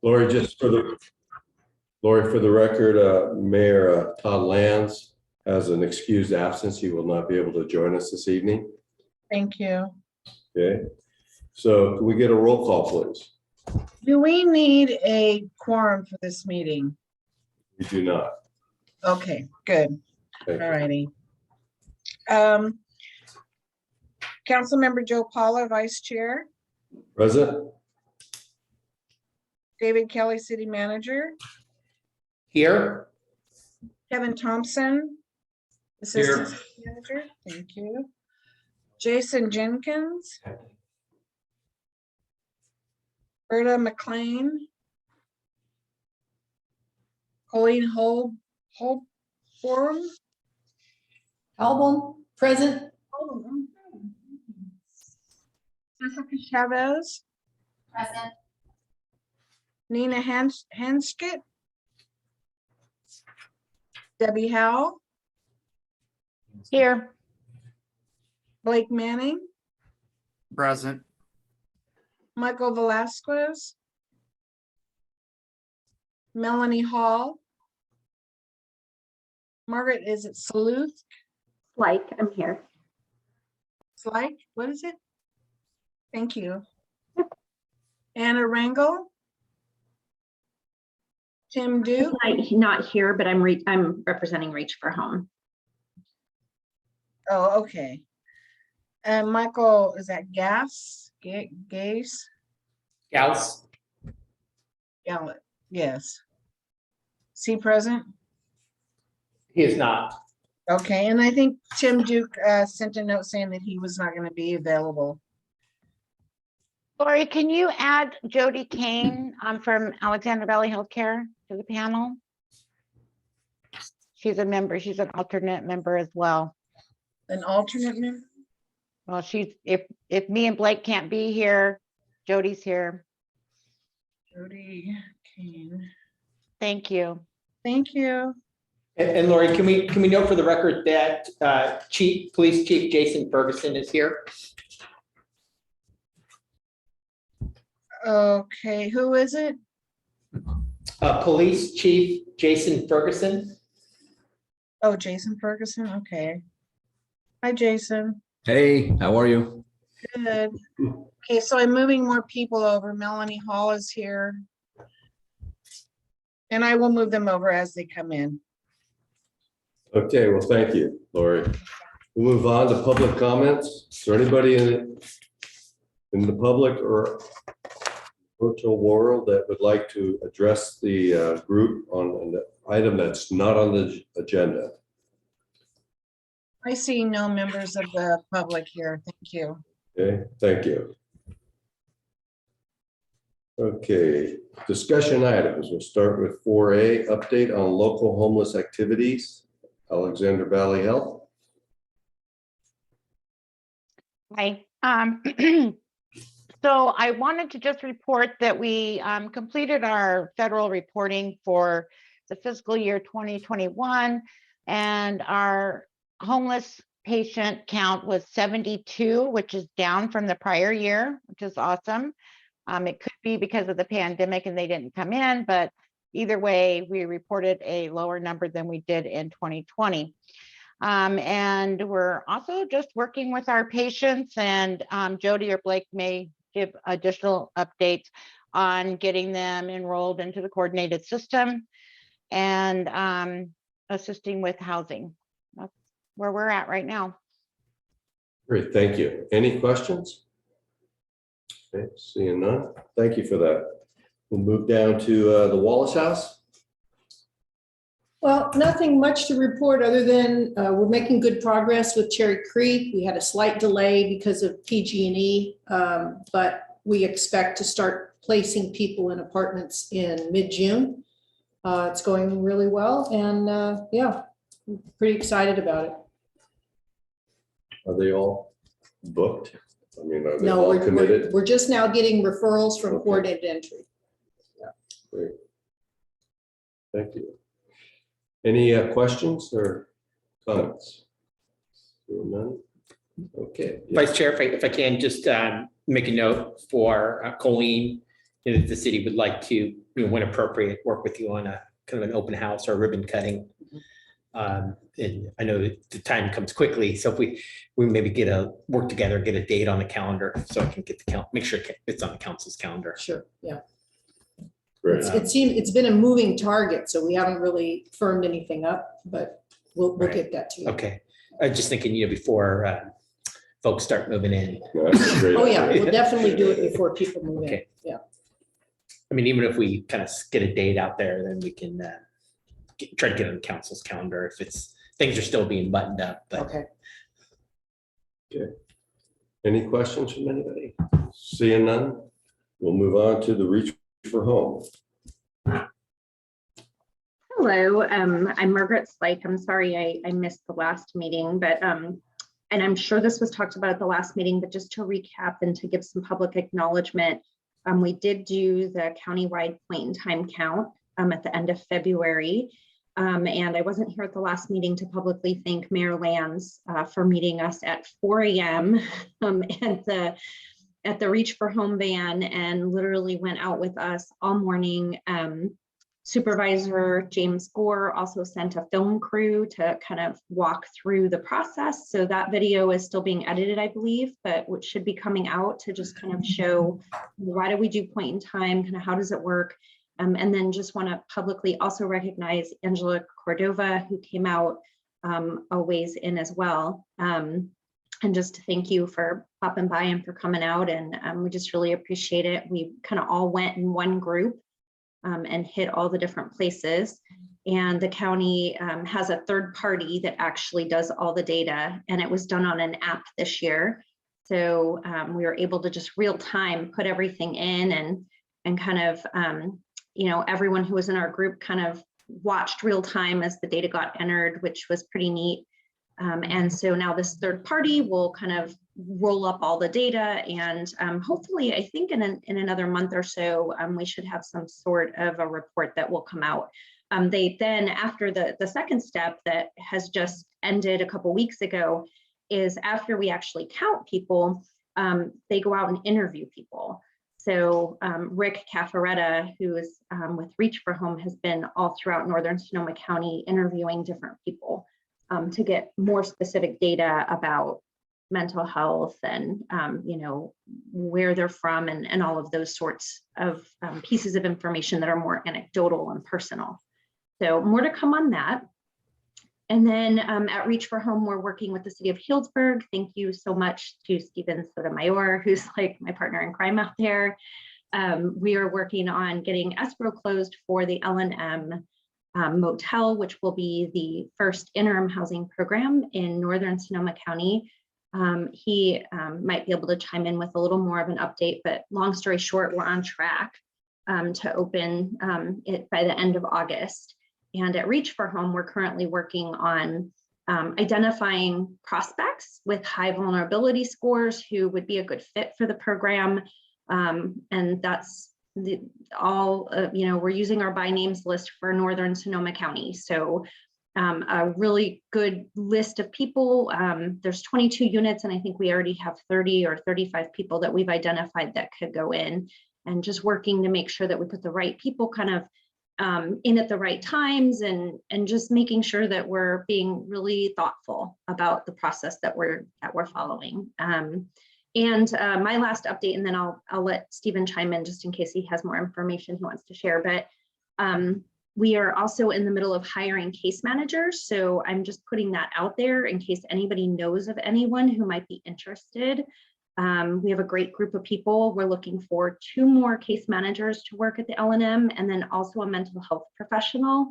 Lori, for the record, Mayor Todd Lands has an excused absence. He will not be able to join us this evening. Thank you. Okay, so can we get a roll call, please? Do we need a quorum for this meeting? We do not. Okay, good. Thank All you. righty. Councilmember Joe Paula, Vice Chair. Present? David Kelly, City Manager. Here. Kevin Thompson, Assistant City Manager. Thank you. Jason Jenkins. Berta McLean. Colleen Holborn. Album, present. Jessica Chavez. Present. Nina Hanskett. Debbie Howe. Here. Blake Manning. Present. Michael Velasquez. Melanie Hall. Margaret, is it Saluth? Like, I'm here. Like, what is it? Thank you. Anna Rangel. Tim Duke. Not here, but I'm representing Reach for Home. Oh, okay. And Michael, is that Gass? Gaze? Gauss. Gallet, yes. Is he present? He is not. Okay, and I think Tim Duke sent a note saying that he was not going to be available. Lori, can you add Jody Kane from Alexander Valley Healthcare to the panel? She's a member. She's an alternate member as well. An alternate member? Well, she's if me and Blake can't be here, Jody's here. Jody Kane. Thank you. Thank you. And Lori, can we note for the record that Police Chief Jason Ferguson is here? Okay, who is it? Police Chief Jason Ferguson. Oh, Jason Ferguson. Okay. Hi, Jason. Hey, how are you? Good. Okay, so I'm moving more people over. Melanie Hall is here. And I will move them over as they come in. Okay, well, thank you, Lori. We'll move on to public comments. Is there anybody in the public or virtual world that would like to address the group on an item that's not on the agenda? I see no members of the public here. Thank you. Okay, thank you. Okay, discussion items. We'll start with 4A, update on local homeless activities, Alexander Valley Health. Hi. So I wanted to just report that we completed our federal reporting for the fiscal year 2021, and our homeless patient count was 72, which is down from the prior year, which is awesome. It could be because of the pandemic and they didn't come in, but either way, we reported a lower number than we did in 2020. And we're also just working with our patients, and Jody or Blake may give additional updates on getting them enrolled into the coordinated system and assisting with housing. That's where we're at right now. Great, thank you. Any questions? Okay, seeing none. Thank you for that. We'll move down to the Wallace House. Well, nothing much to report other than we're making good progress with Cherry Creek. We had a slight delay because of PG&E, but we expect to start placing people in apartments in mid-June. It's going really well, and yeah, I'm pretty excited about it. Are they all booked? I mean, are they No, all committed? we're just now getting referrals from Okay. coordinated entry. Great. Thank you. Any questions or comments? None? Okay. Yeah. Vice Chair, if I can just make a note for Colleen if the city would like to, when appropriate, work with you on a kind of an open house or ribbon cutting. And I know that the time comes quickly, so if we maybe work together, get a date on the calendar, so I can get make sure it's on the council's calendar. Sure, yeah. Great. It's been a moving target, so we haven't really firmed anything up, but we'll Right. get that to you. Okay, I was just thinking, before folks start moving in. No, that's a great Oh, yeah, idea. we'll definitely do it before people move in. Okay. Yeah. I mean, even if we kind of get a date out there, then we can try to get on the council's calendar if things are still being buttoned up, but. Okay. Any questions from anybody? Seeing none, we'll move on to the Reach for Home. Hello, I'm Margaret Slike. I'm sorry I missed the last meeting, but and I'm sure this was talked about at the last meeting, but just to recap and to give some public acknowledgement, we did do the countywide point in time count at the end of February. And I wasn't here at the last meeting to publicly thank Mayor Lands for meeting us at 4 a.m. At the Reach for Home van, and literally went out with us all morning. Supervisor James Gore also sent a film crew to kind of walk through the process. So that video is still being edited, I believe, but which should be coming out to just kind of show why do we do point in time, kind of how does it work? And then just want to publicly also recognize Angela Cordova, who came out a ways in as well. And just to thank you for popping by and for coming out. And we just really appreciate it. We kind of all went in one group and hit all the different places. And the county has a third party that actually does all the data. And it was done on an app this year. So we were able to just real time put everything in and kind of, everyone who was in our group kind of watched real time as the data got entered, which was pretty neat. And so now this third party will kind of roll up all the data, and hopefully, I think in another month or so, we should have some sort of a report that will come out. They then, after the second step that has just ended a couple weeks ago, is after we actually count people, they go out and interview people. So Rick Caffaretta, who is with Reach for Home, has been all throughout Northern Sonoma County interviewing different people to get more specific data about mental health and where they're from and all of those sorts of pieces of information that are more anecdotal and personal. So more to come on that. And then at Reach for Home, we're working with the city of Healdsburg. Thank you so much to Steven Sotomayor, who's like my partner in crime out there. We are working on getting escrow closed for the L&M motel, which will be the first interim housing program in Northern Sonoma County. He might be able to chime in with a little more of an update, but long story short, we're on track to open it by the end of August. And at Reach for Home, we're currently working on identifying prospects with high vulnerability scores who would be a good fit for the program. And that's we're using our by names list for Northern Sonoma County. So a really good list of people. There's 22 units, and I think we already have 30 or 35 people that we've identified that could go in, and just working to make sure that we put the right people kind of in at the right times, and just making sure that we're being really thoughtful about the process that we're following. And my last update, and then I'll let Stephen chime in just in case he has more information he wants to share. But we are also in the middle of hiring case managers. So I'm just putting that out there in case anybody knows of anyone who might be interested. We have a great group of people. We're looking for 2 more case managers to work at the L&M, and then also a mental health professional.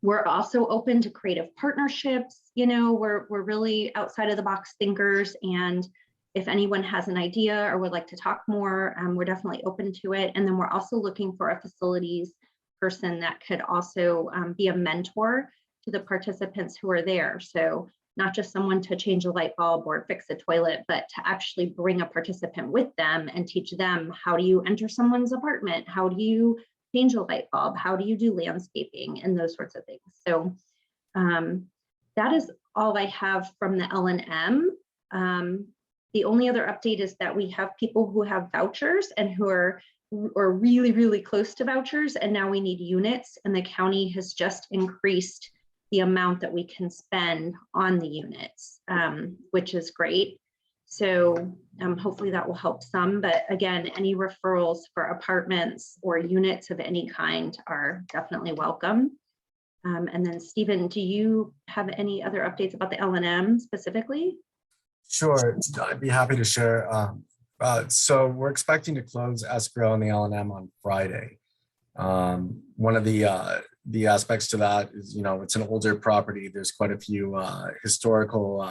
We're also open to creative partnerships. We're really outside of the box thinkers. And if anyone has an idea or would like to talk more, we're definitely open to it. And then we're also looking for a facilities person that could also be a mentor to the participants who are there. So not just someone to change a light bulb or fix a toilet, but to actually bring a participant with them and teach them, how do you enter someone's apartment? How do you change a light bulb? How do you do landscaping and those sorts of things? So that is all I have from the L&M. The only other update is that we have people who have vouchers and who are really, really close to vouchers, and now we need units, and the county has just increased the amount that we can spend on the units, which is great. So hopefully that will help some, but again, any referrals for apartments or units of any kind are definitely welcome. And then Stephen, do you have any other updates about the L&M specifically? Sure, I'd be happy to share. So we're expecting to close escrow on the L&M on Friday. One of the aspects to that is, it's an older property. There's quite a few historical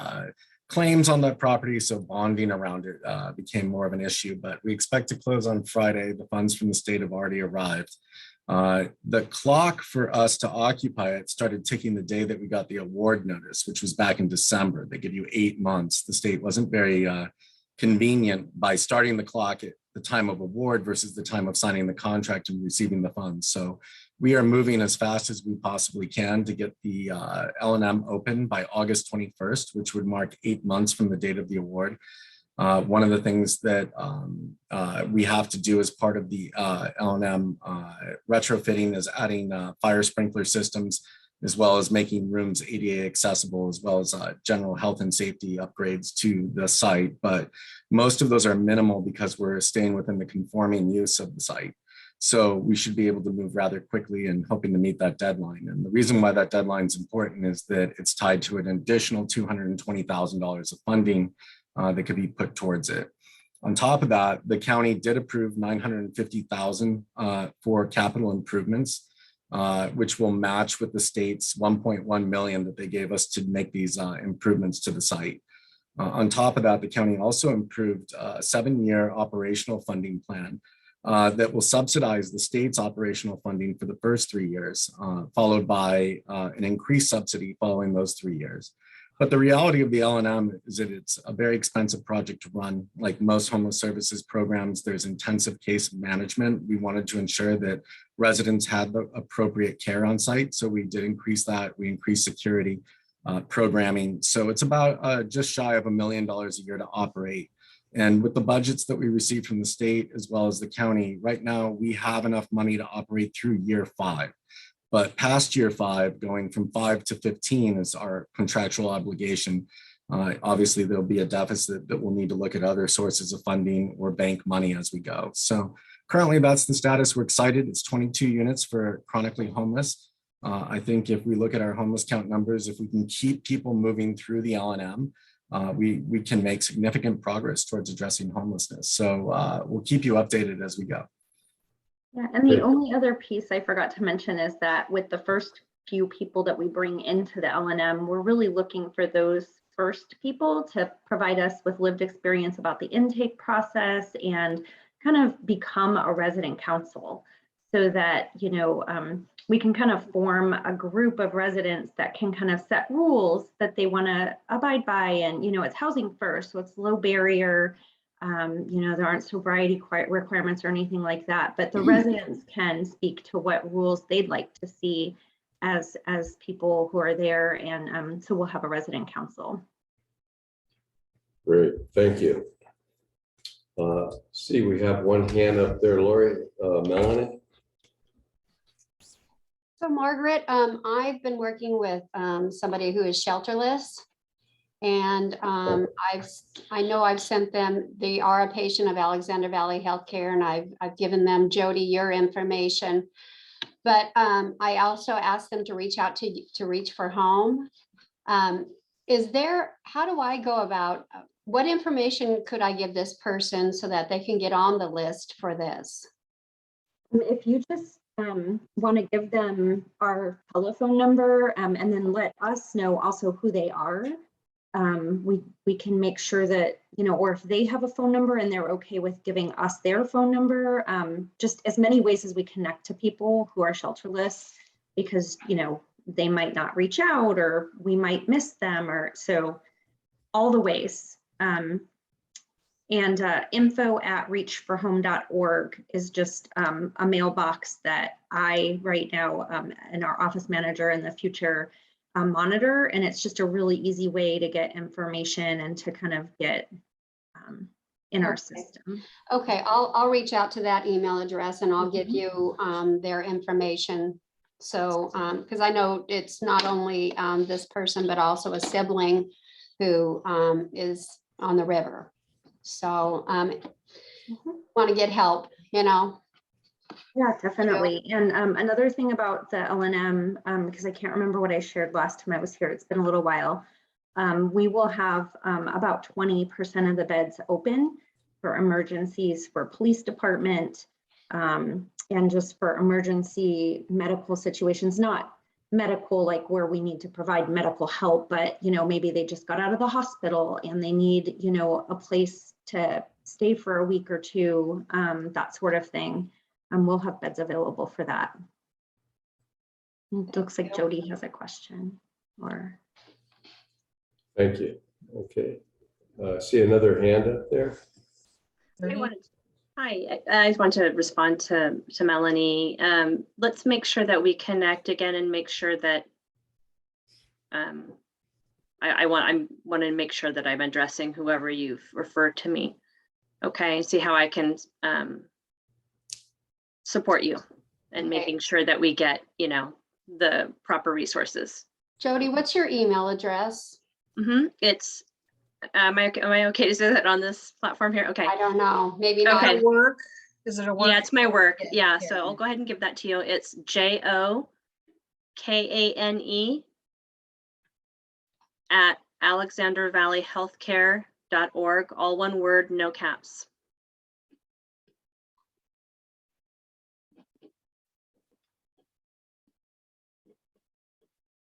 claims on that property, so bonding around it became more of an issue, but we expect to close on Friday. The funds from the state have already arrived. The clock for us to occupy it started ticking the day that we got the award notice, which was back in December. They give you 8 months. The state wasn't very convenient by starting the clock at the time of award versus the time of signing the contract and receiving the funds. So we are moving as fast as we possibly can to get the L&M open by August 21st, which would mark 8 months from the date of the award. One of the things that we have to do as part of the L&M retrofitting is adding fire sprinkler systems, as well as making rooms ADA accessible, as well as general health and safety upgrades to the site. But most of those are minimal because we're staying within the conforming use of the site. So we should be able to move rather quickly and hoping to meet that deadline. And the reason why that deadline is important is that it's tied to an additional $220,000 of funding that could be put towards it. On top of that, the county did approve $950,000 for capital improvements, which will match with the state's $1.1 million that they gave us to make these improvements to the site. On top of that, the county also improved a 7-year operational funding plan that will subsidize the state's operational funding for the first 3 years, followed by an increased subsidy following those 3 years. But the reality of the L&M is that it's a very expensive project to run. Like most homeless services programs, there's intensive case management. We wanted to ensure that residents had the appropriate care on site. So we did increase that. We increased security, programming. So it's about just shy of $1 million a year to operate. And with the budgets that we received from the state as well as the county, right now we have enough money to operate through year 5. But past year 5, going from 5 to 15 is our contractual obligation. Obviously, there'll be a deficit that we'll need to look at other sources of funding or bank money as we go. So currently, that's the status. We're excited. It's 22 units for chronically homeless. I think if we look at our homeless count numbers, if we can keep people moving through the L&M, we can make significant progress towards addressing homelessness. So we'll keep you updated as we go. Yeah, and the only other piece I forgot to mention is that with the first few people that we bring into the L&M, we're really looking for those first people to provide us with lived experience about the intake process and kind of become a resident council so that, we can kind of form a group of residents that can kind of set rules that they want to abide by. And, it's housing first, so it's low barrier. There aren't sobriety requirements or anything like that, but the residents can speak to what rules they'd like to see as people who are there. And so we'll have a resident council. Great, thank you. See, we have one hand up there, Lori. Melanie? So Margaret, I've been working with somebody who is shelterless. And I know I've sent them, they are a patient of Alexander Valley Healthcare, and I've given them, Jody, your information. But I also asked them to reach out to Reach for Home. How do I go about, what information could I give this person so that they can get on the list for this? If you just want to give them our telephone number and then let us know also who they are. We can make sure that, or if they have a phone number and they're okay with giving us their phone number, just as many ways as we connect to people who are shelterless, because, they might not reach out or we might miss them, or so all the ways. And info@reachforhome.org is just a mailbox that I right now and our office manager in the future monitor, and it's just a really easy way to get information and to kind of get in our Okay. system. Okay, I'll reach out to that email address and I'll give you their information. So, because I know it's not only this person, but also a sibling who is on the river. So want to get help, you know? Yeah, definitely. And another thing about the L&M, because I can't remember what I shared last time I was here, it's been a little while. We will have about 20% of the beds open for emergencies, for police department, and just for emergency medical situations, not medical like where we need to provide medical help, but maybe they just got out of the hospital and they need a place to stay for a week or two, that sort of thing. We'll have beds available for that. It looks like Jody has a question. Or Thank you. Okay. See another hand up there? Hi, I just want to respond to Melanie. Let's make sure that we connect again and make sure that I want to make sure that I'm addressing whoever you've referred to me. Okay, see how I can support you and making sure that we get, the proper resources. Jody, what's your email address? It's, am I okay to say that on this platform here? Okay. I don't know, maybe not. Okay. Work? Is it a work? Yeah, it's my work. Yeah. So I'll go ahead and give that to you. It's JOKANE at alexandervalleyhealthcare.org, all one word, no caps.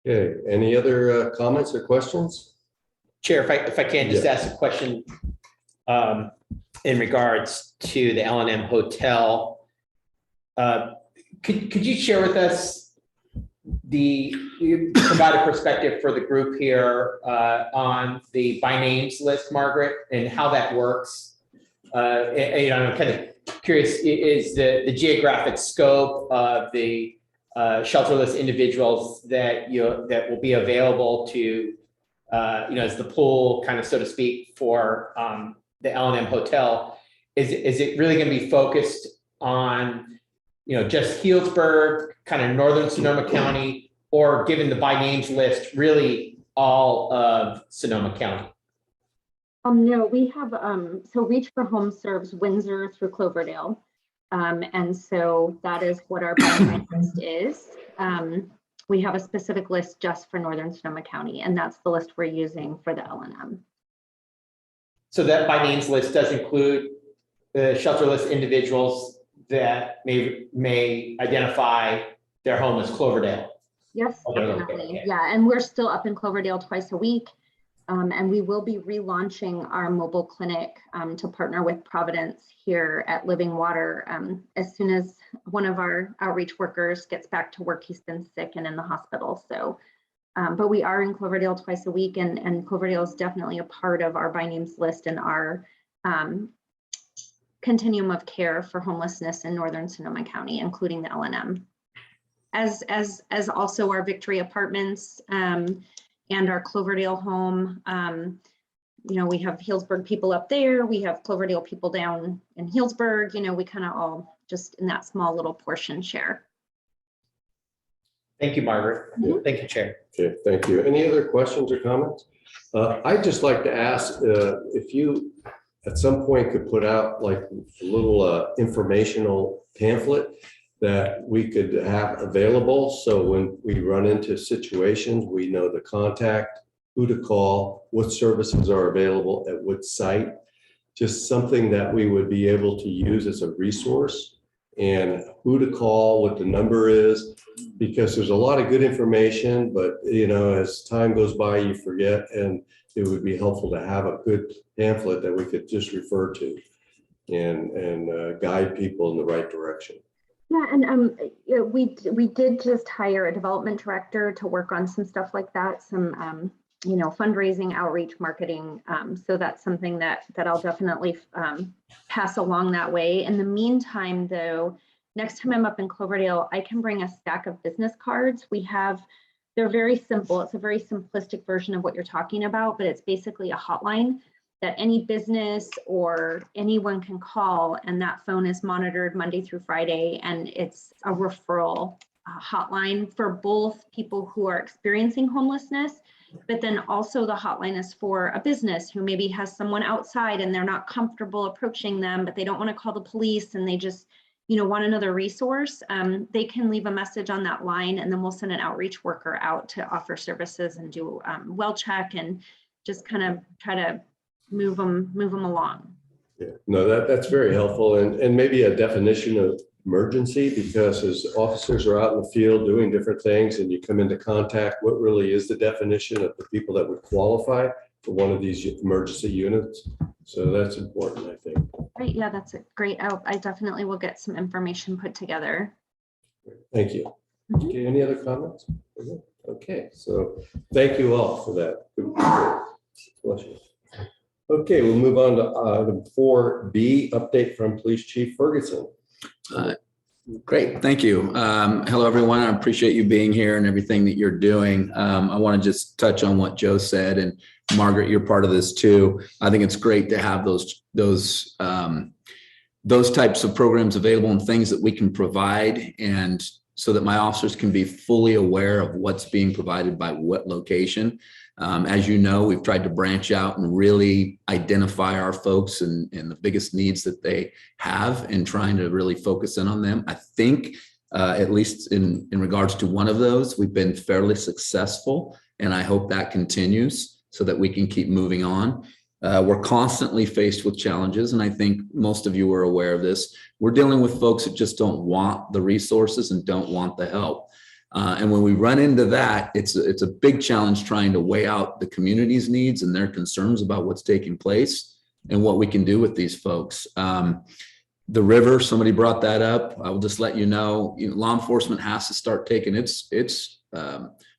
Okay, any other comments or questions? Chair, if I can just ask a question in regards to the L&M Hotel. Could you share with us you provide a perspective for the group here on the by names list, Margaret, and how that works? I'm kind of curious, is the geographic scope of the shelterless individuals that will be available to as the pool, kind of, so to speak, for the L&M Hotel, is it really going to be focused on just Healdsburg, kind of northern Sonoma County, or given the by names list, really all of Sonoma County? No, we have so Reach for Home serves Windsor through Cloverdale, and so that is what our by name list is. We have a specific list just for northern Sonoma County, and that's the list we're using for the L&M. So that by names list does include the shelterless individuals that may identify their home as Cloverdale. Yes, definitely. Yeah, and we're still up in Cloverdale twice a week. And we will be relaunching our mobile clinic to partner with Providence here at Living Water as soon as one of our outreach workers gets back to work. He's been sick and in the hospital. So, but we are in Cloverdale twice a week, and Cloverdale is definitely a part of our by names list and our continuum of care for homelessness in northern Sonoma County, including the L&M. As also our Victory Apartments, and our Cloverdale home. We have Healdsburg people up there. We have Cloverdale people down in Healdsburg. We kind of all just in that small little portion share. Thank you, Margaret. Thank you, Chair. Okay, thank you. Any other questions or comments? I'd just like to ask if you at some point could put out like a little informational pamphlet that we could have available. So when we run into situations, we know the contact, who to call, what services are available at what site, just something that we would be able to use as a resource, and who to call, what the number is, because there's a lot of good information, but as time goes by, you forget, and it would be helpful to have a good pamphlet that we could just refer to and guide people in the right direction. Yeah, and we did just hire a development director to work on some stuff like that, some fundraising, outreach, marketing. So that's something that I'll definitely pass along that way. In the meantime, though, next time I'm up in Cloverdale, I can bring a stack of business cards. They're very simple. It's a very simplistic version of what you're talking about, but it's basically a hotline that any business or anyone can call, and that phone is monitored Monday through Friday, and it's a referral hotline for both people who are experiencing homelessness, but then also the hotline is for a business who maybe has someone outside and they're not comfortable approaching them, but they don't want to call the police and they just, want another resource. They can leave a message on that line, and then we'll send an outreach worker out to offer services and do well check and just kind of try to move them along. Yeah, no, that's very helpful, and maybe a definition of emergency, because as officers are out in the field doing different things and you come into contact, what really is the definition of the people that would qualify for one of these emergency units? So that's important, I think. Right, yeah, that's a great. I definitely will get some information put together. Thank you. Okay, any other comments? Okay, so thank you all for that. Bless you. Okay, we'll move on to item 4B, update from Police Chief Ferguson. Great, thank you. Hello, everyone. I appreciate you being here and everything that you're doing. I want to just touch on what Joe said, and Margaret, you're part of this too. I think it's great to have those types of programs available and things that we can provide, and so that my officers can be fully aware of what's being provided by what location. As you know, we've tried to branch out and really identify our folks and the biggest needs that they have, and trying to really focus in on them. I think, at least in regards to one of those, we've been fairly successful, and I hope that continues so that we can keep moving on. We're constantly faced with challenges, and I think most of you are aware of this. We're dealing with folks that just don't want the resources and don't want the help. And when we run into that, it's a big challenge trying to weigh out the community's needs and their concerns about what's taking place and what we can do with these folks. The river, somebody brought that up. I will just let you know, law enforcement has to start taking its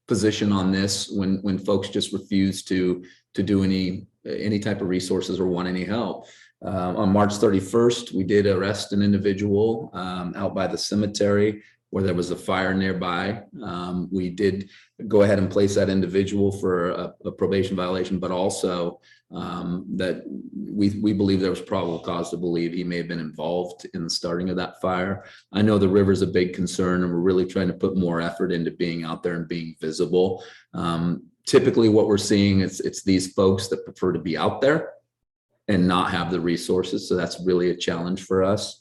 position on this when folks just refuse to do any type of resources or want any help. On March 31st, we did arrest an individual out by the cemetery where there was a fire nearby. We did go ahead and place that individual for a probation violation, but also that we believe there was probable cause to believe he may have been involved in the starting of that fire. I know the river's a big concern, and we're really trying to put more effort into being out there and being visible. Typically what we're seeing is it's these folks that prefer to be out there and not have the resources. So that's really a challenge for us.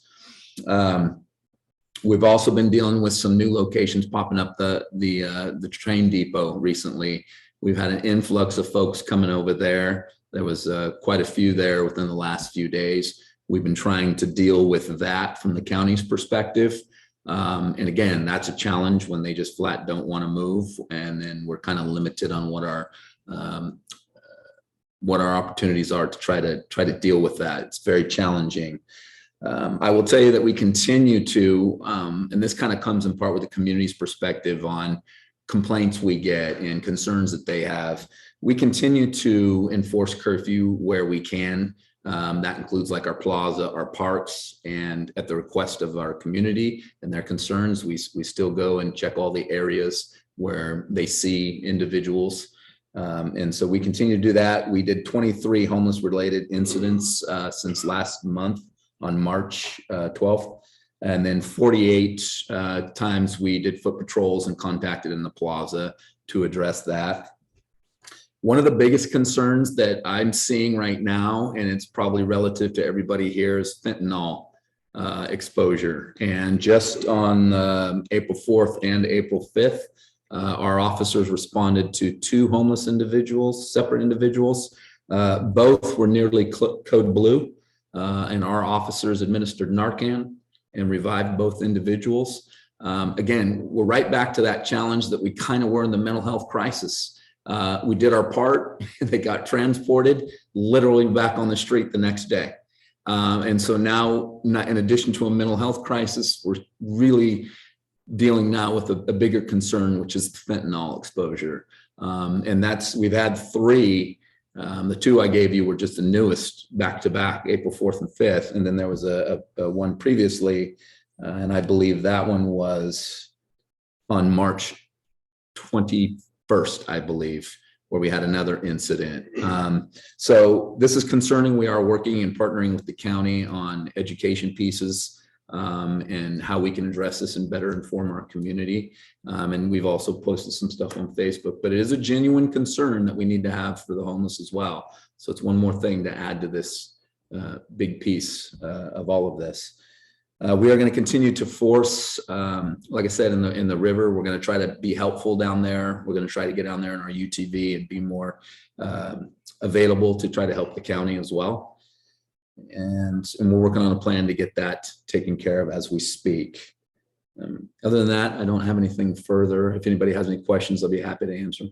We've also been dealing with some new locations popping up the train depot recently. We've had an influx of folks coming over there. There was quite a few there within the last few days. We've been trying to deal with that from the county's perspective. And again, that's a challenge when they just flat don't want to move, and then we're kind of limited on what our opportunities are to try to deal with that. It's very challenging. I will tell you that we continue to, and this kind of comes in part with the community's perspective on complaints we get and concerns that they have. We continue to enforce curfew where we can. That includes like our plaza, our parks, and at the request of our community and their concerns, we still go and check all the areas where they see individuals. And so we continue to do that. We did 23 homeless related incidents since last month on March 12th. And then 48 times we did foot patrols and contacted in the plaza to address that. One of the biggest concerns that I'm seeing right now, and it's probably relative to everybody here, is fentanyl exposure. And just on April 4th and April 5th, our officers responded to 2 homeless individuals, separate individuals. Both were nearly code blue, and our officers administered Narcan and revived both individuals. Again, we're right back to that challenge that we kind of were in the mental health crisis. We did our part. They got transported literally back on the street the next day. And so now, in addition to a mental health crisis, we're really dealing now with a bigger concern, which is fentanyl exposure. And we've had 3. The 2 I gave you were just the newest back to back, April 4th and 5th. And then there was a one previously, and I believe that one was on March 21st, I believe, where we had another incident. So this is concerning. We are working and partnering with the county on education pieces and how we can address this and better inform our community. And we've also posted some stuff on Facebook, but it is a genuine concern that we need to have for the homeless as well. So it's one more thing to add to this big piece of all of this. We are going to continue to force, like I said, in the river, we're going to try to be helpful down there. We're going to try to get down there in our UTV and be more available to try to help the county as well. And we're working on a plan to get that taken care of as we speak. Other than that, I don't have anything further. If anybody has any questions, I'll be happy to answer.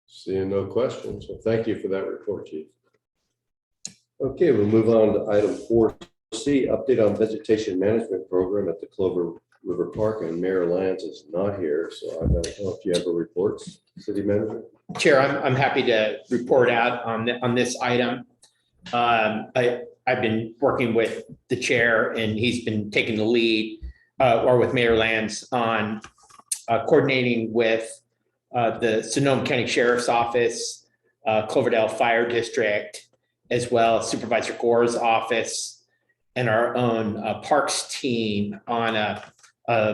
Seeing no questions. Well, thank you for that report, Chief. Okay, we'll move on to item 4C, update on vegetation management program at the Clover River Park, and Mayor Lands is not here. So I don't know if you have a report, City Manager. Chair, I'm happy to report out on this item. I've been working with the chair and he's been taking the lead or with Mayor Lands on coordinating with the Sonoma County Sheriff's Office, Cloverdale Fire District, as well as Supervisor Gore's office and our own parks team on a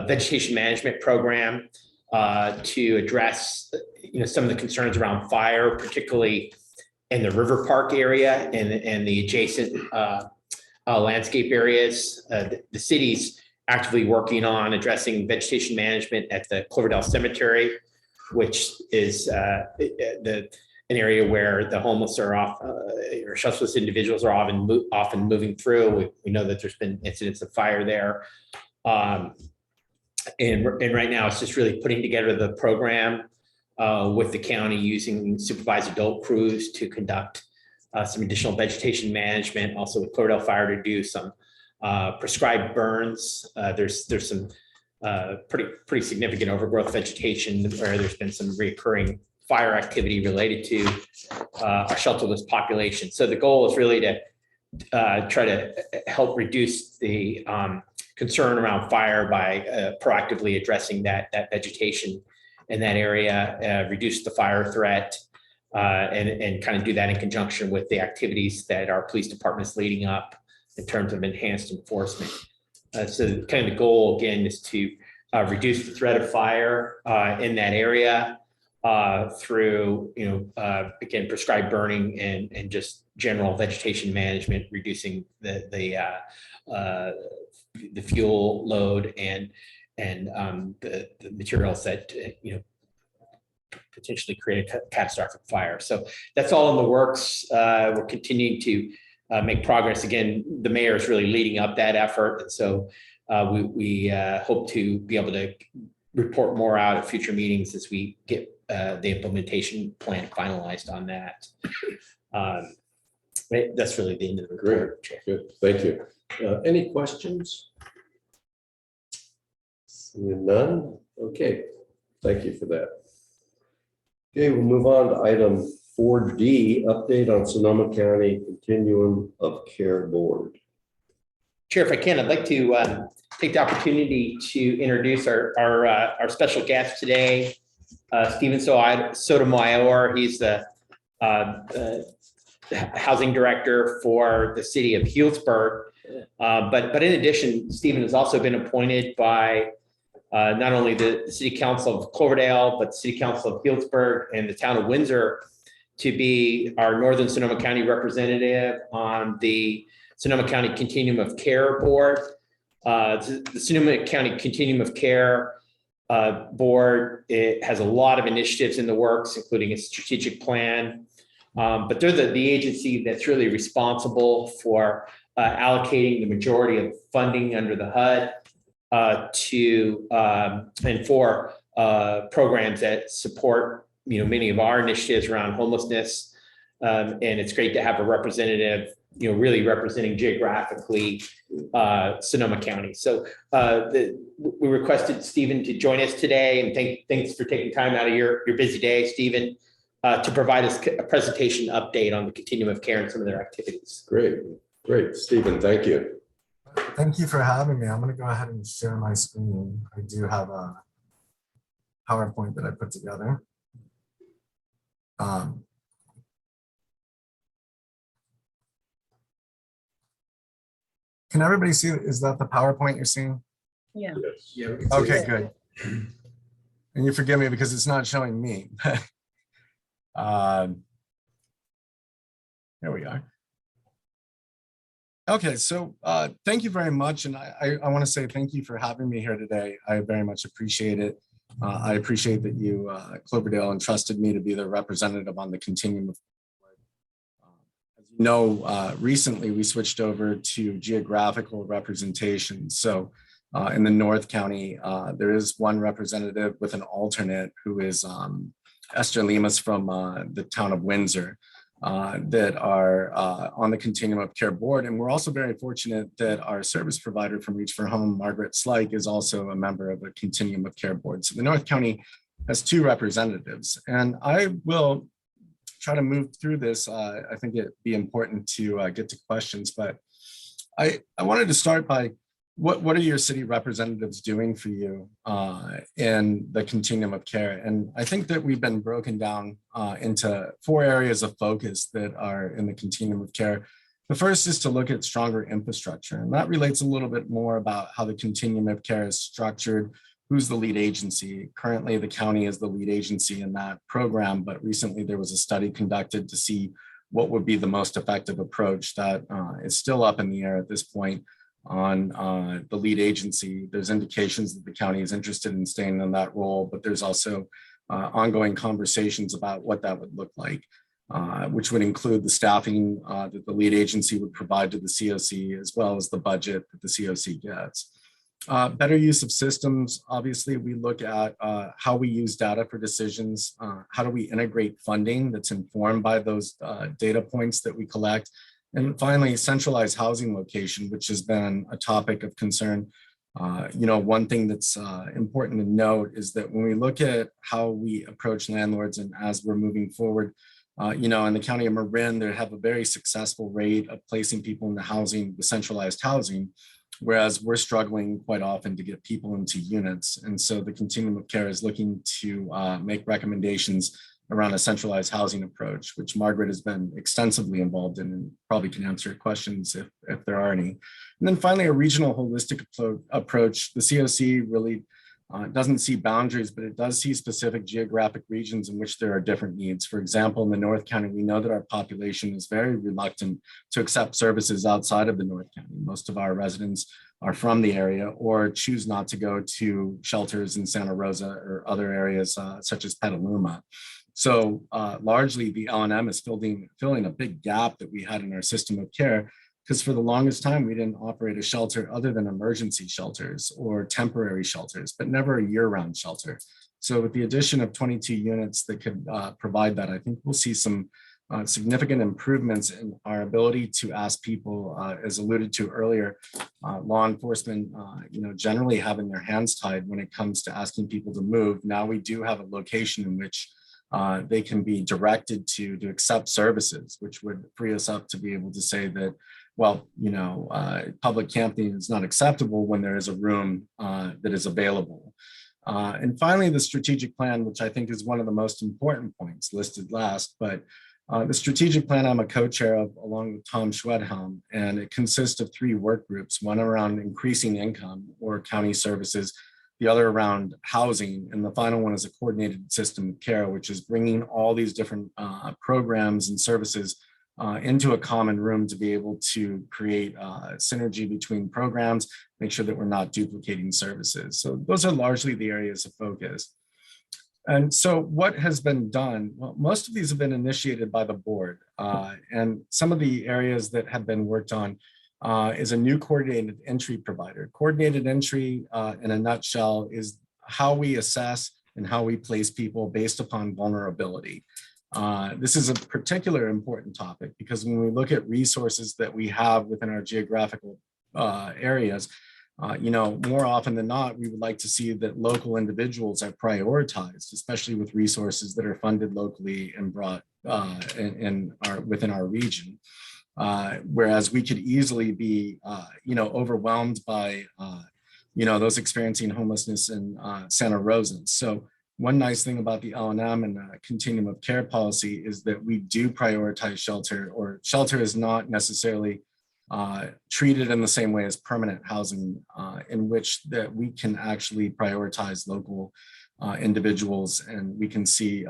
vegetation management program to address some of the concerns around fire, particularly in the River Park area and the adjacent landscape areas. The city's actively working on addressing vegetation management at the Cloverdale Cemetery, which is an area where the homeless are off, or shelterless individuals are often moving through. We know that there's been incidents of fire there. And right now it's just really putting together the program with the county using supervised adult crews to conduct some additional vegetation management, also with Cloverdale Fire to do some prescribed burns. There's some pretty significant overgrowth vegetation where there's been some recurring fire activity related to our shelterless population. So the goal is really to try to help reduce the concern around fire by proactively addressing that vegetation in that area, reduce the fire threat, and kind of do that in conjunction with the activities that our police department is leading up in terms of enhanced enforcement. So kind of the goal again is to reduce the threat of fire in that area through, again, prescribed burning and just general vegetation management, reducing the fuel load and the materials that potentially create a catastrophic fire. So that's all in the works. We're continuing to make progress. Again, the mayor is really leading up that effort, and so we hope to be able to report more out at future meetings as we get the implementation plan finalized on that. That's really the end of the report. Great, good, thank you. Any questions? Seeing none, okay, thank you for that. Okay, we'll move on to item 4D, update on Sonoma County Continuum of Care Board. Chair, if I can, I'd like to take the opportunity to introduce our special guest today, Stephen Sotomayor. He's the housing director for the city of Healdsburg. But in addition, Stephen has also been appointed by not only the City Council of Cloverdale, but the City Council of Healdsburg and the town of Windsor to be our Northern Sonoma County representative on the Sonoma County Continuum of Care Board. The Sonoma County Continuum of Care Board, it has a lot of initiatives in the works, including a strategic plan. But they're the agency that's really responsible for allocating the majority of funding under the HUD to and for programs that support many of our initiatives around homelessness. And it's great to have a representative really representing geographically Sonoma County. So we requested Stephen to join us today, and thanks for taking time out of your busy day, Stephen, to provide us a presentation update on the Continuum of Care and some of their activities. Great, Stephen, thank you. Thank you for having me. I'm going to go ahead and share my screen. I do have PowerPoint that I put together. Can everybody see, is that the PowerPoint you're seeing? Yeah. Yes. Okay, good. And you forgive me because it's not showing me. Here we are. Okay, so thank you very much. And I want to say thank you for having me here today. I very much appreciate it. I appreciate that you, Cloverdale, entrusted me to be the representative on the Continuum. As you know, recently we switched over to geographical representation. So in the North County, there is one representative with an alternate who is Esther Limas from the town of Windsor. That are on the Continuum of Care board. And we're also very fortunate that our service provider from Reach for Home, Margaret Slyke, is also a member of a Continuum of Care board. So the North County has 2 representatives. And I will try to move through this. I think it'd be important to get to questions, but I wanted to start by what are your city representatives doing for you in the Continuum of Care? And I think that we've been broken down into 4 areas of focus that are in the Continuum of Care. The first is to look at stronger infrastructure, and that relates a little bit more about how the Continuum of Care is structured, who's the lead agency. Currently, the county is the lead agency in that program, but recently there was a study conducted to see what would be the most effective approach. That is still up in the air at this point on the lead agency. There's indications that the county is interested in staying in that role, but there's also ongoing conversations about what that would look like, which would include the staffing that the lead agency would provide to the COC, as well as the budget that the COC gets. Better use of systems. Obviously, we look at how we use data for decisions. How do we integrate funding that's informed by those data points that we collect? And finally, centralized housing location, which has been a topic of concern. One thing that's important to note is that when we look at how we approach landlords, and as we're moving forward, in the county of Marin, they have a very successful rate of placing people into housing, the centralized housing, whereas we're struggling quite often to get people into units. And so the Continuum of Care is looking to make recommendations around a centralized housing approach, which Margaret has been extensively involved in and probably can answer questions if there are any. And then finally, a regional holistic approach. The COC really doesn't see boundaries, but it does see specific geographic regions in which there are different needs. For example, in the North County, we know that our population is very reluctant to accept services outside of the North County. Most of our residents are from the area or choose not to go to shelters in Santa Rosa or other areas such as Petaluma. So largely the L&M is filling a big gap that we had in our system of care, because for the longest time, we didn't operate a shelter other than emergency shelters or temporary shelters, but never a year-round shelter. So with the addition of 22 units that could provide that, I think we'll see some significant improvements in our ability to ask people, as alluded to earlier, law enforcement, generally having their hands tied when it comes to asking people to move. Now we do have a location in which they can be directed to accept services, which would free us up to be able to say that, well, public camping is not acceptable when there is a room that is available. And finally, the strategic plan, which I think is one of the most important points listed last, but the strategic plan I'm a co-chair of along with Tom Schwedhelm, and it consists of 3 work groups, one around increasing income or county services, the other around housing, and the final one is a coordinated system of care, which is bringing all these different programs and services into a common room to be able to create synergy between programs, make sure that we're not duplicating services. So those are largely the areas of focus. And so what has been done? Well, most of these have been initiated by the board, and some of the areas that have been worked on is a new coordinated entry provider. Coordinated entry, in a nutshell, is how we assess and how we place people based upon vulnerability. This is a particular important topic because when we look at resources that we have within our geographical areas, more often than not, we would like to see that local individuals are prioritized, especially with resources that are funded locally and brought within our region. Whereas we could easily be, overwhelmed by, those experiencing homelessness in Santa Rosa. So One nice thing about the L&M and the continuum of care policy is that we do prioritize shelter, or shelter is not necessarily treated in the same way as permanent housing, in which that we can actually prioritize local individuals, and we can see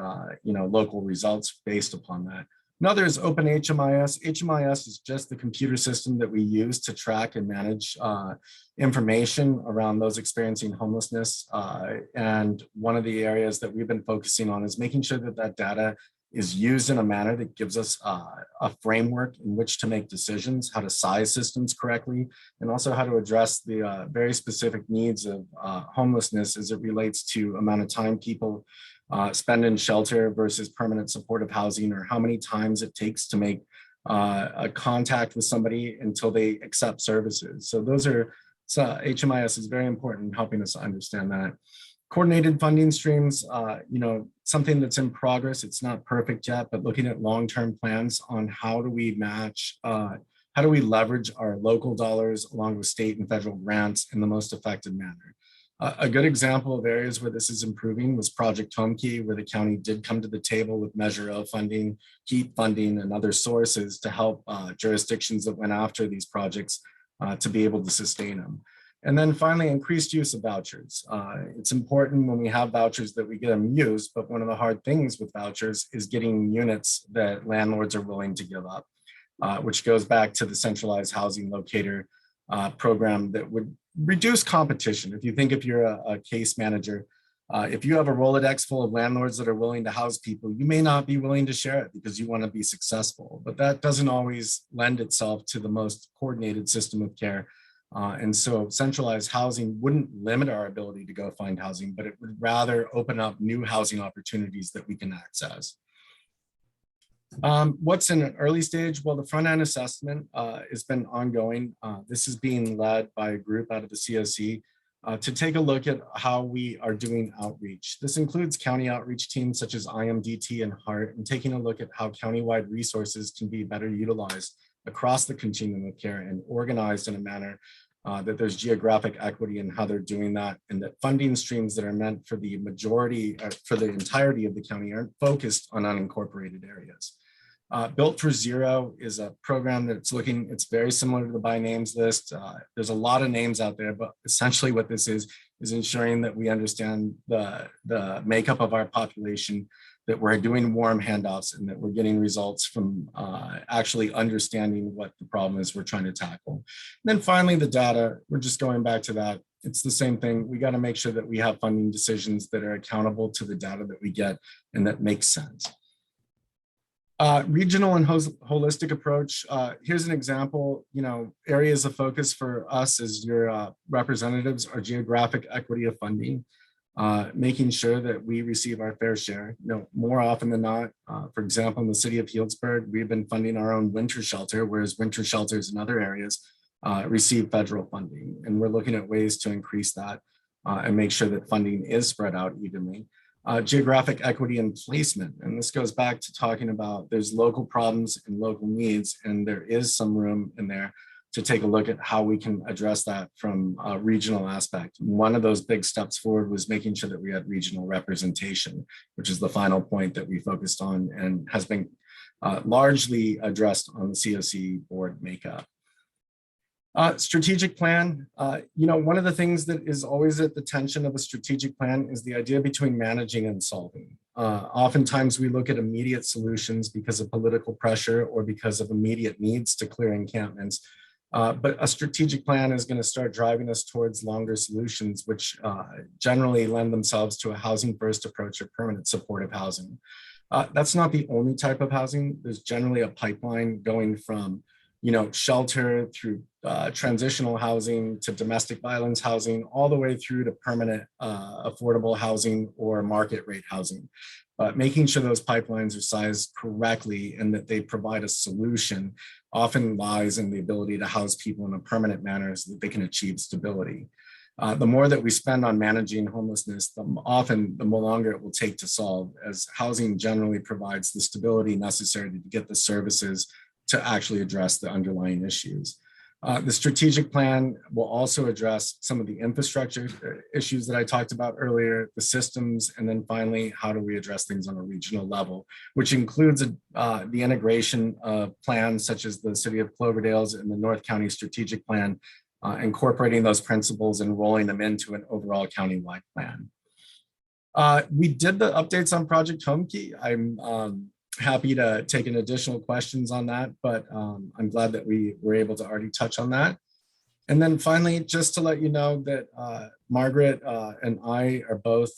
local results based upon that. Another is Open HMIS. HMIS is just the computer system that we use to track and manage information around those experiencing homelessness. And one of the areas that we've been focusing on is making sure that that data is used in a manner that gives us a framework in which to make decisions, how to size systems correctly, and also how to address the very specific needs of homelessness as it relates to amount of time people spend in shelter versus permanent supportive housing, or how many times it takes to make a contact with somebody until they accept services. So HMIS is very important in helping us understand that. Coordinated funding streams, something that's in progress. It's not perfect yet, but looking at long-term plans on how do we match, how do we leverage our local dollars along with state and federal grants in the most effective manner. A good example of areas where this is improving was Project Homekey, where the county did come to the table with Measure O funding, HEAP funding, and other sources to help jurisdictions that went after these projects to be able to sustain them. And then finally, increased use of vouchers. It's important when we have vouchers that we get them used, but one of the hard things with vouchers is getting units that landlords are willing to give up, which goes back to the centralized housing locator program that would reduce competition. If you think if you're a case manager, if you have a Rolodex full of landlords that are willing to house people, you may not be willing to share it because you want to be successful, but that doesn't always lend itself to the most coordinated system of care. And so centralized housing wouldn't limit our ability to go find housing, but it would rather open up new housing opportunities that we can access. What's in an early stage? Well, the front end assessment has been ongoing. This is being led by a group out of the CSE to take a look at how we are doing outreach. This includes county outreach teams such as IMDT and HART, and taking a look at how countywide resources can be better utilized across the continuum of care and organized in a manner that there's geographic equity in how they're doing that, and that funding streams that are meant for the majority, for the entirety of the county aren't focused on unincorporated areas. Built for Zero is a program that's it's very similar to the by names list. There's a lot of names out there, but essentially what this is ensuring that we understand the makeup of our population, that we're doing warm handoffs, and that we're getting results from actually understanding what the problem is we're trying to tackle. And then finally, the data, we're just going back to that. It's the same thing. We got to make sure that we have funding decisions that are accountable to the data that we get and that makes sense. Regional and holistic approach. Here's an example, areas of focus for us as your representatives are geographic equity of funding, making sure that we receive our fair share. More often than not, for example, in the city of Healdsburg, we've been funding our own winter shelter, whereas winter shelters in other areas receive federal funding. And we're looking at ways to increase that and make sure that funding is spread out evenly. Geographic equity and placement. And this goes back to talking about there's local problems and local needs, and there is some room in there to take a look at how we can address that from a regional aspect. One of those big steps forward was making sure that we had regional representation, which is the final point that we focused on and has been largely addressed on the CSE board makeup. Strategic plan, one of the things that is always at the tension of a strategic plan is the idea between managing and solving. Oftentimes we look at immediate solutions because of political pressure or because of immediate needs to clear encampments. But a strategic plan is going to start driving us towards longer solutions, which generally lend themselves to a housing first approach or permanent supportive housing. That's not the only type of housing. There's generally a pipeline going from shelter through transitional housing to domestic violence housing, all the way through to permanent affordable housing or market rate housing. But making sure those pipelines are sized correctly and that they provide a solution often lies in the ability to house people in a permanent manner so that they can achieve stability. The more that we spend on managing homelessness, the longer it will take to solve, as housing generally provides the stability necessary to get the services to actually address the underlying issues. The strategic plan will also address some of the infrastructure issues that I talked about earlier, the systems, and then finally, how do we address things on a regional level, which includes the integration of plans such as the City of Cloverdale's and the North County Strategic Plan, incorporating those principles and rolling them into an overall countywide plan. We did the updates on Project Homekey. I'm happy to take an additional questions on that, but I'm glad that we were able to already touch on that. And then finally, just to let you know that Margaret and I are both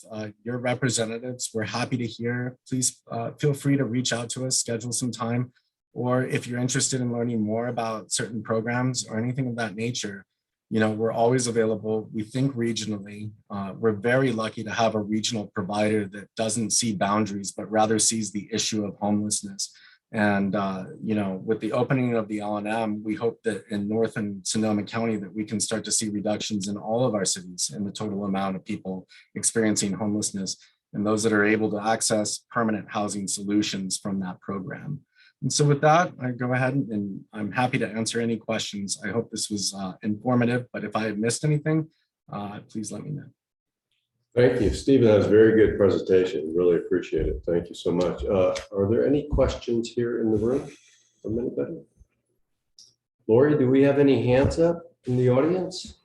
your representatives. We're happy to hear. Please feel free to reach out to us, schedule some time, or if you're interested in learning more about certain programs or anything of that nature, you know, we're always available. We think regionally. We're very lucky to have a regional provider that doesn't see boundaries, but rather sees the issue of homelessness. And, you know, with the opening of the LNM, we hope that in North and Sonoma County that we can start to see reductions in all of our cities in the total amount of people experiencing homelessness and those that are able to access permanent housing solutions from that program. And so with that, I go ahead and I'm happy to answer any questions. I hope this was informative, but if I have missed anything, please let me know. Thank you, Stephen. That was a very good presentation. Really appreciate it. Thank you so much. Are there any questions here in the room from anybody? Lori, do we have any hands up in the audience?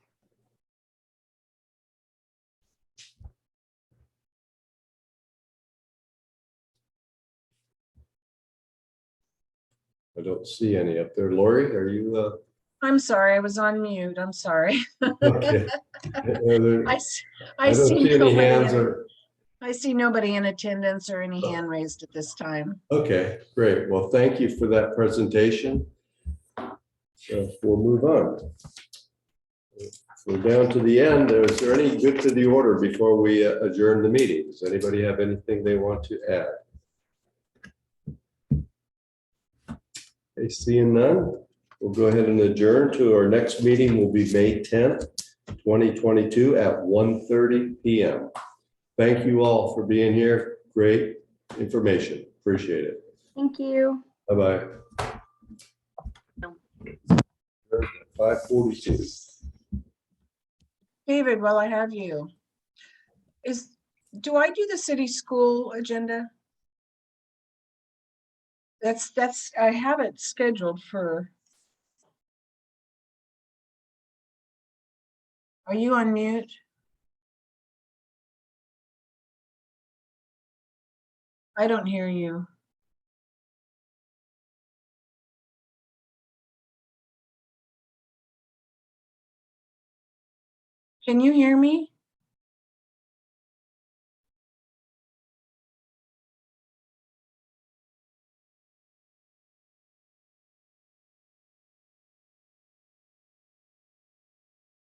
I don't see any up there. Lori, are you? I'm sorry, I was on mute. I'm sorry. Okay. I I don't see see any nobody hands in- or. I see nobody in attendance or any hand raised at this time. Okay, great. Well, thank you for that presentation. So we'll move on. We're down to the end. Is there any good to the order before we adjourn the meeting? Does anybody have anything they want to add? Okay, seeing none, we'll go ahead and adjourn to our next meeting will be May 10th, 2022 at 1:30 p.m. Thank you all for being here. Great information. Appreciate it. Thank you. Bye-bye. 5:42. David, while I have you, do I do the city school agenda? I have it scheduled for. Are you on mute? I don't hear you. Can you hear me?